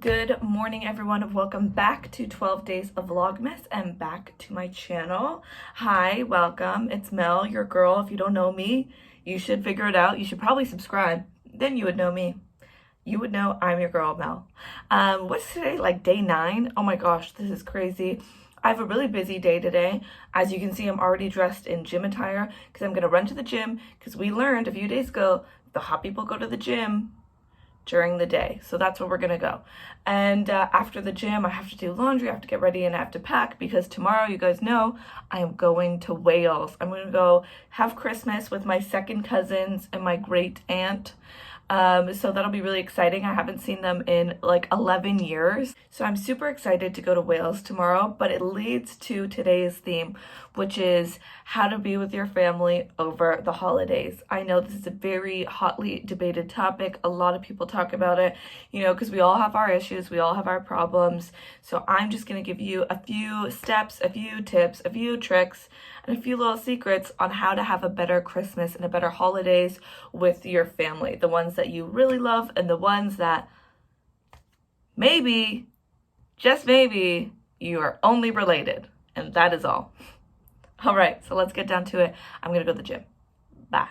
Good morning, everyone. Welcome back to 12 Days of Vlogmas and back to my channel. Hi, welcome. It's Mel, your girl. If you don't know me, you should figure it out. You should probably subscribe. Then you would know me. You would know I'm your girl, Mel. What's today? Like day 9? Oh my gosh, this is crazy. I have a really busy day today. As you can see, I'm already dressed in gym attire because I'm going to run to the gym because we learned a few days ago the hot people go to the gym during the day. So that's where we're gonna go. And after the gym, I have to do laundry, I have to get ready, and I have to pack because tomorrow, you guys know, I am going to Wales. I'm gonna go have Christmas with my second cousins and my great aunt. So that'll be really exciting. I haven't seen them in like 11 years. So I'm super excited to go to Wales tomorrow, but it leads to today's theme, which is how to be with your family over the holidays. I know this is a very hotly debated topic. A lot of people talk about it, you know, because we all have our issues, we all have our problems. So I'm just going to give you a few steps, a few tips, a few tricks, and a few little secrets on how to have a better Christmas and a better holidays with your family. The ones that you really love and the ones that maybe, just maybe, you are only related. And that is all. All right, so let's get down to it. I'm gonna go to the gym. Bye.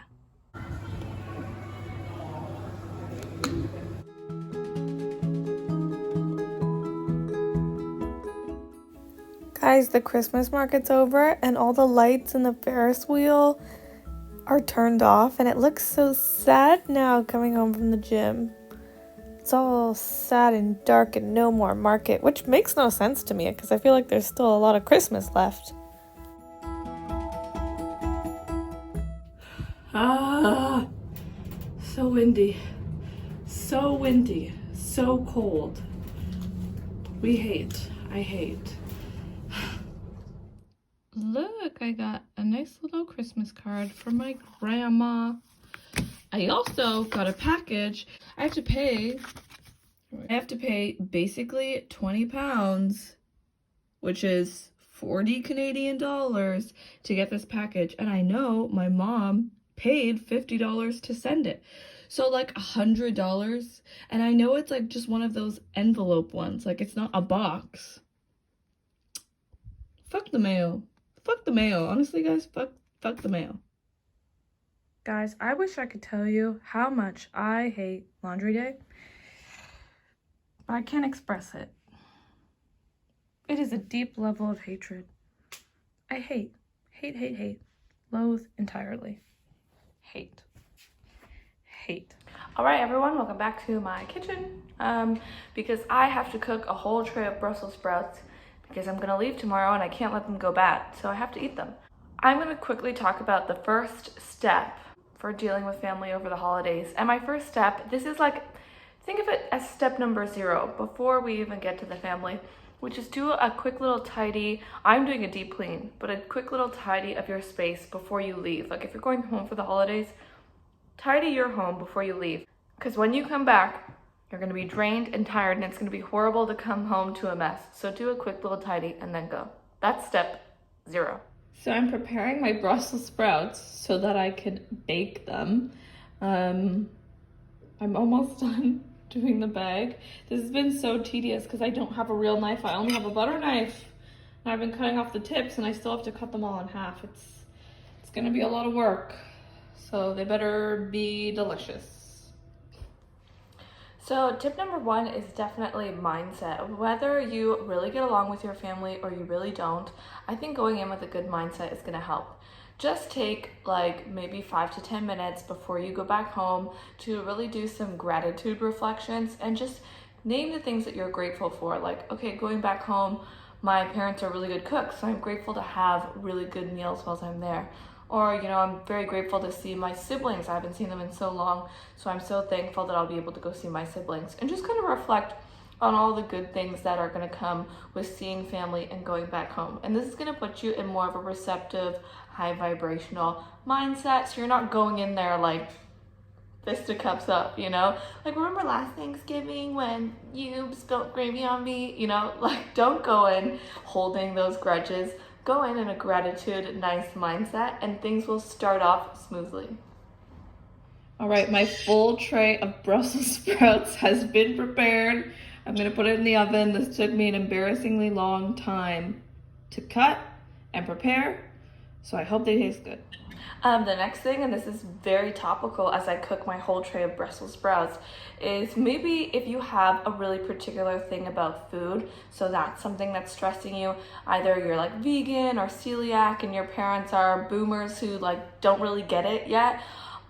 Guys, the Christmas market's over and all the lights in the Ferris wheel are turned off and it looks so sad now coming home from the gym. It's all sad and dark and no more market, which makes no sense to me because I feel like there's still a lot of Christmas left. So windy, so cold. I hate. Look, I got a nice little Christmas card from my grandma. I also got a package. I have to pay basically £20, which is 40 Canadian dollars to get this package. And I know my mom paid $50 to send it. So like $100. And I know it's like just one of those envelope ones. Like it's not a box. Fuck the mail. Fuck the mail. Honestly, guys, fuck the mail. Guys, I wish I could tell you how much I hate laundry day, but I can't express it. It is a deep level of hatred. I hate, loathe entirely. Hate. All right, everyone, welcome back to my kitchen, because I have to cook a whole tray of Brussels sprouts because I'm gonna leave tomorrow and I can't let them go bad, so I have to eat them. I'm gonna quickly talk about the first step for dealing with family over the holidays. And my first step, this is like, think of it as step number 0 before we even get to the family, which is do a quick little tidy. I'm doing a deep clean, but a quick little tidy of your space before you leave. Like if you're going home for the holidays, tidy your home before you leave. Because when you come back, you're going to be drained and tired, and it's going to be horrible to come home to a mess. So do a quick little tidy and then go. That's step 0. So I'm preparing my Brussels sprouts so that I can bake them. I'm almost done doing the bag. This has been so tedious because I don't have a real knife. I only have a butter knife. And I've been cutting off the tips and I still have to cut them all in half. It's going to be a lot of work. So they better be delicious. So tip number 1 is definitely mindset. Whether you really get along with your family or you really don't, I think going in with a good mindset is gonna help. Just take like maybe 5 to 10 minutes before you go back home to really do some gratitude reflections and just name the things that you're grateful for. Like, okay, going back home, my parents are really good cooks, so I'm grateful to have really good meals while I'm there. Or, you know, I'm very grateful to see my siblings. I haven't seen them in so long, so I'm so thankful that I'll be able to go see my siblings. And just kind of reflect on all the good things that are going to come with seeing family and going back home. And this is going to put you in more of a receptive, high vibrational mindset, so you're not going in there like fist of cups up, you know? Like, remember last Thanksgiving when you spilled gravy on me? You know, like, don't go in holding those grudges. Go in a gratitude, nice mindset, and things will start off smoothly. All right, my full tray of Brussels sprouts has been prepared. I'm gonna put it in the oven. This took me an embarrassingly long time to cut and prepare, so I hope they taste good. The next thing, and this is very topical as I cook my whole tray of Brussels sprouts, is maybe if you have a really particular thing about food, so that's something that's stressing you, either you're like vegan or celiac and your parents are boomers who like don't really get it yet,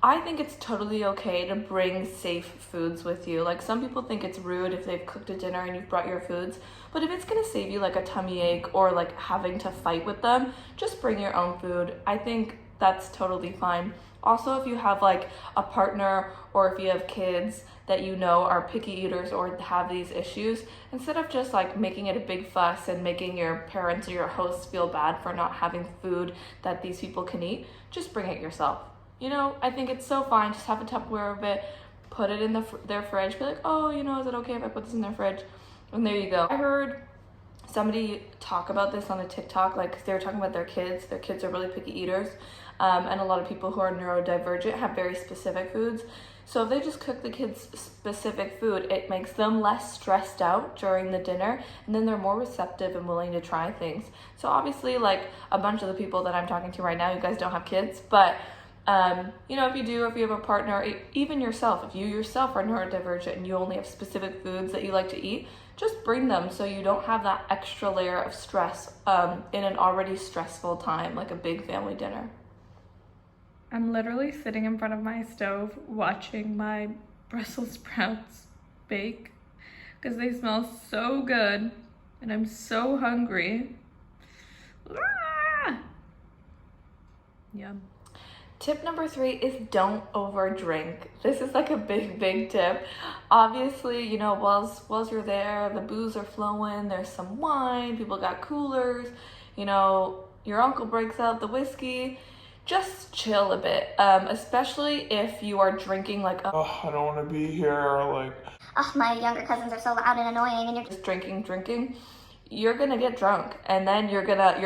I think it's totally okay to bring safe foods with you. Like some people think it's rude if they've cooked a dinner and you've brought your foods, but if it's gonna save you like a tummy ache or like having to fight with them, just bring your own food. I think that's totally fine. Also, if you have like a partner or if you have kids that you know are picky eaters or have these issues, instead of just like making it a big fuss and making your parents or your hosts feel bad for not having food that these people can eat, just bring it yourself. You know, I think it's so fine. Just have a Tupperware of it, put it in their fridge, be like, oh, you know, is it okay if I put this in their fridge? And there you go. I heard somebody talk about this on a TikTok, like they were talking about their kids. Their kids are really picky eaters. And a lot of people who are neurodivergent have very specific foods. So if they just cook the kids specific food, it makes them less stressed out during the dinner, and then they're more receptive and willing to try things. So obviously, like a bunch of the people that I'm talking to right now, you guys don't have kids, but you know, if you do, if you have a partner, even yourself, if you yourself are neurodivergent and you only have specific foods that you like to eat, just bring them so you don't have that extra layer of stress in an already stressful time, like a big family dinner. I'm literally sitting in front of my stove watching my Brussels sprouts bake because they smell so good and I'm so hungry. Ah! Yum. Tip number 3 is don't overdrink. This is like a big tip. Obviously, you know, whilst you're there, the booze are flowing, there's some wine, people got coolers, you know, your uncle breaks out the whiskey. Just chill a bit, especially if you are drinking like, oh, I don't want to be here, like, oh, my younger cousins are so loud and annoying, and you're just drinking, you're gonna get drunk, and then your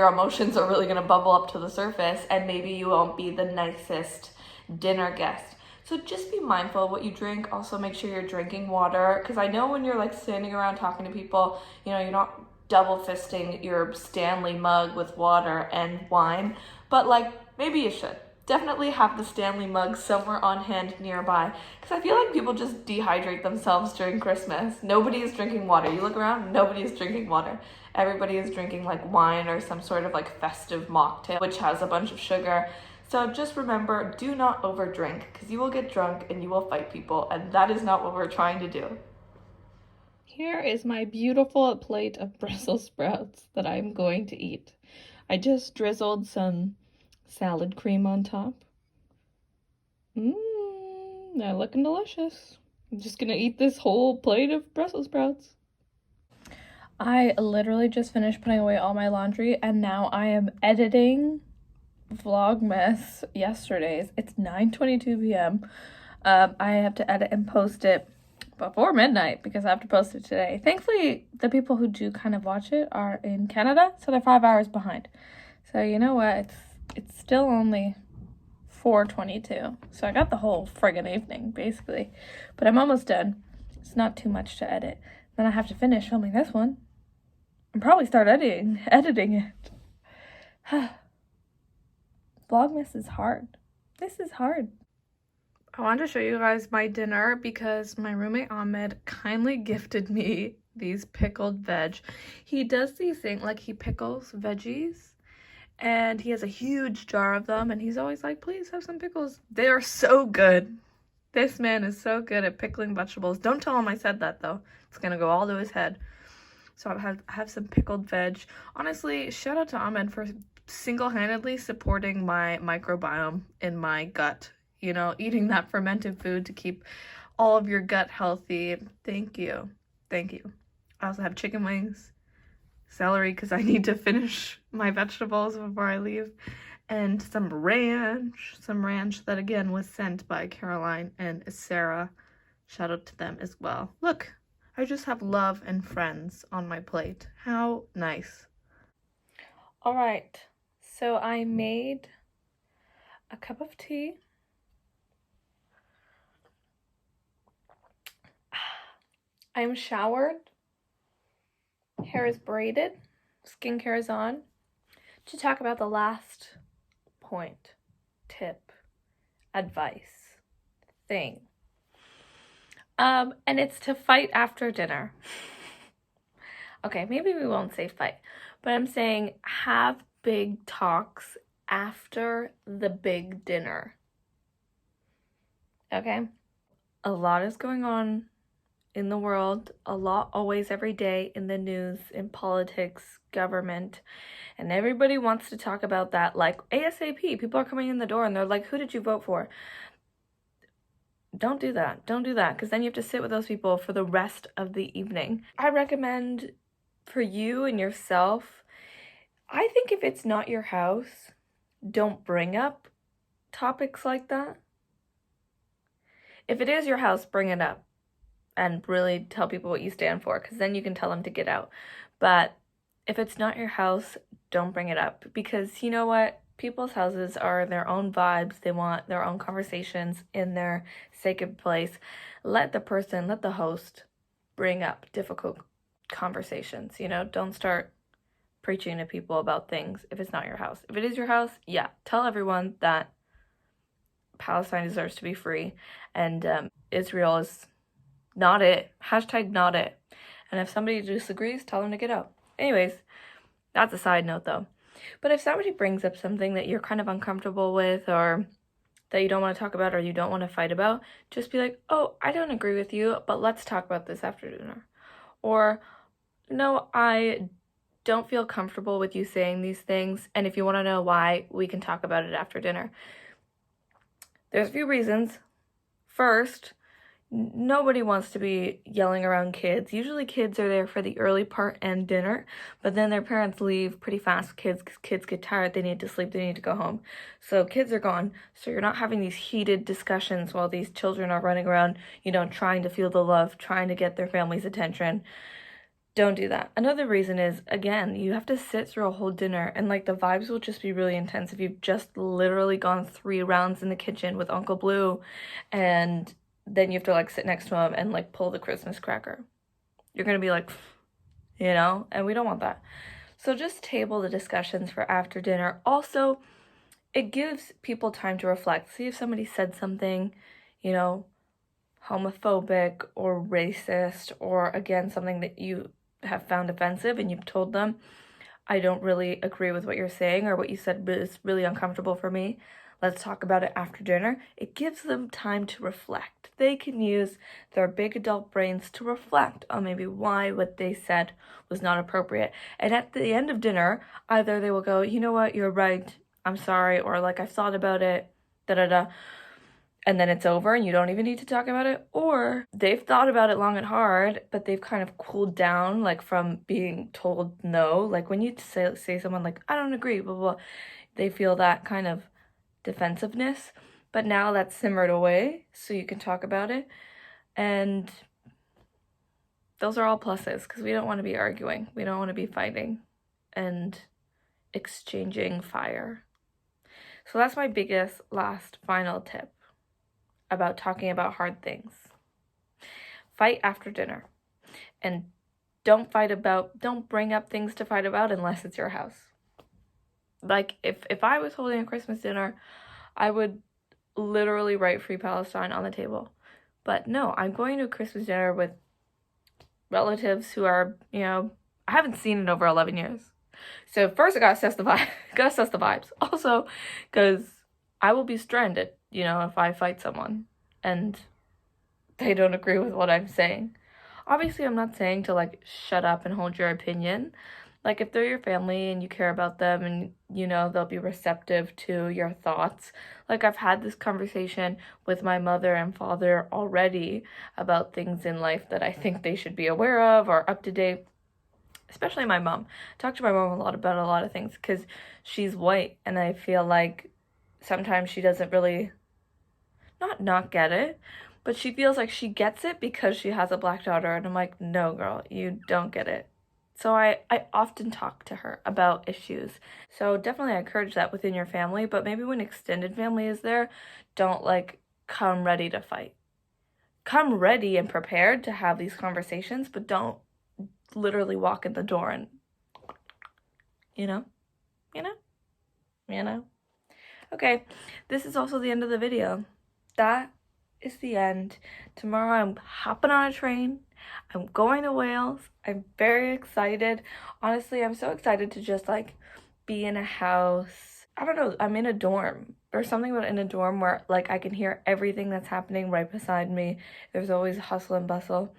emotions are really gonna bubble up to the surface, and maybe you won't be the nicest dinner guest. So just be mindful of what you drink. Also make sure you're drinking water, because I know when you're like standing around talking to people, you know, you're not double fisting your Stanley mug with water and wine, but like maybe you should. Definitely have the Stanley mug somewhere on hand nearby, because I feel like people just dehydrate themselves during Christmas. Nobody is drinking water. You look around, nobody is drinking water. Everybody is drinking like wine or some sort of like festive mocktail, which has a bunch of sugar. So just remember, do not overdrink, because you will get drunk and you will fight people, and that is not what we're trying to do. Here is my beautiful plate of Brussels sprouts that I'm going to eat. I just drizzled some salad cream on top. They're looking delicious. I'm just gonna eat this whole plate of Brussels sprouts. I literally just finished putting away all my laundry, and now I am editing Vlogmas yesterday's. It's 9:22 p.m. I have to edit and post it before midnight because I have to post it today. Thankfully, the people who do kind of watch it are in Canada, so they're 5 hours behind. So you know what? It's still only 4:22, so I got the whole friggin' evening basically. But I'm almost done. It's not too much to edit. Then I have to finish filming this one and probably start editing it. Vlogmas is hard. This is hard. I wanted to show you guys my dinner because my roommate Ahmed kindly gifted me these pickled veg. He does these things, like he pickles veggies, and he has a huge jar of them, and he's always like, please have some pickles. They are so good. This man is so good at pickling vegetables. Don't tell him I said that, though. It's gonna go all to his head. So I have some pickled veg. Honestly, shout out to Ahmed for single-handedly supporting my microbiome in my gut. You know, eating that fermented food to keep all of your gut healthy. Thank you. Thank you. I also have chicken wings, celery because I need to finish my vegetables before I leave, and some ranch that again was sent by Caroline and Sarah. Shout out to them as well. Look, I just have love and friends on my plate. How nice. All right, so I made a cup of tea. I'm showered hair is braided, skincare is on, to talk about the last point, tip, advice, thing. And it's to fight after dinner. Okay, maybe we won't say fight, but I'm saying have big talks after the big dinner. Okay? A lot is going on in the world, a lot always every day in the news, in politics, government, and everybody wants to talk about that like ASAP. People are coming in the door and they're like, who did you vote for? Don't do that. Don't do that, because then you have to sit with those people for the rest of the evening. I recommend for you and yourself, I think if it's not your house, don't bring up topics like that. If it is your house, bring it up and really tell people what you stand for, because then you can tell them to get out. But if it's not your house, don't bring it up, because you know what? People's houses are their own vibes. They want their own conversations in their sacred place. Let the host bring up difficult conversations, don't start preaching to people about things if it's not your house. If it is your house, yeah, tell everyone that Palestine deserves to be free and Israel is not it. Hashtag not it. And if somebody disagrees, tell them to get out. Anyways, that's a side note though. But if somebody brings up something that you're kind of uncomfortable with or that you don't want to talk about or you don't want to fight about, just be like, oh, I don't agree with you, but let's talk about this after dinner. Or, no, I don't feel comfortable with you saying these things, and if you want to know why, we can talk about it after dinner. There's a few reasons. First, nobody wants to be yelling around kids. Usually kids are there for the early part and dinner, but then their parents leave pretty fast because kids get tired, they need to sleep, they need to go home. So kids are gone, so you're not having these heated discussions while these children are running around, trying to feel the love, trying to get their family's attention. Don't do that. Another reason is, again, you have to sit through a whole dinner and the vibes will just be really intense if you've just literally gone 3 rounds in the kitchen with Uncle Blue and then you have to sit next to him and pull the Christmas cracker. You're gonna be and we don't want that. So just table the discussions for after dinner. Also, it gives people time to reflect. See if somebody said something, homophobic or racist, or again, something that you have found offensive and you've told them, I don't really agree with what you're saying, or what you said is really uncomfortable for me. Let's talk about it after dinner. It gives them time to reflect. They can use their big adult brains to reflect on maybe why what they said was not appropriate. And at the end of dinner, either they will go, you know what, you're right, I'm sorry, or I've thought about it, da-da-da, and then it's over and you don't even need to talk about it, or they've thought about it long and hard, but they've kind of cooled down, from being told no. When you say someone I don't agree, blah, blah, blah, they feel that kind of defensiveness, but now that's simmered away so you can talk about it, and those are all pluses because we don't want to be arguing, we don't want to be fighting and exchanging fire. So that's my biggest last final tip about talking about hard things. Fight after dinner, and don't bring up things to fight about unless it's your house. If I was holding a Christmas dinner, I would literally write Free Palestine on the table. But no, I'm going to a Christmas dinner with relatives who are, I haven't seen in over 11 years. So first I gotta assess the vibes. Also, because I will be stranded, if I fight someone and they don't agree with what I'm saying. Obviously, I'm not saying to shut up and hold your opinion. If they're your family and you care about them and they'll be receptive to your thoughts. I've had this conversation with my mother and father already about things in life that I think they should be aware of or up to date. Especially my mom. I talk to my mom a lot about a lot of things because she's white, and I feel like sometimes she doesn't really not get it, but she feels like she gets it because she has a black daughter, and I'm like, no girl, you don't get it. So I often talk to her about issues. So definitely I encourage that within your family, but maybe when extended family is there, don't come ready to fight. Come ready and prepared to have these conversations, but don't literally walk in the door and, you know. Okay, this is also the end of the video. That is the end. Tomorrow I'm hopping on a train. I'm going to Wales. I'm very excited. Honestly, I'm so excited to just like be in a house. I don't know, I'm in a dorm. There's something about in a dorm where like I can hear everything that's happening right beside me. There's always hustle and bustle.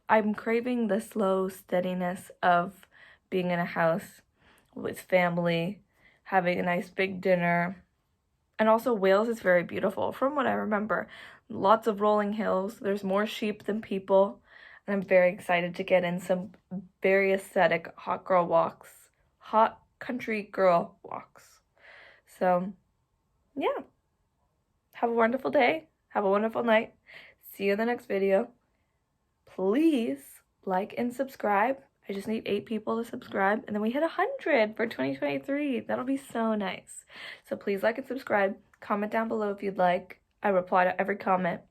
I'm craving the slow steadiness of being in a house with family, having a nice big dinner. And also Wales is very beautiful from what I remember. Lots of rolling hills. There's more sheep than people. And I'm very excited to get in some very aesthetic hot country girl walks. So, yeah. Have a wonderful day. Have a wonderful night. See you in the next video. Please like and subscribe. I just need 8 people to subscribe, and then we hit 100 for 2023. That'll be so nice. So please like and subscribe. Comment down below if you'd like. I reply to every comment.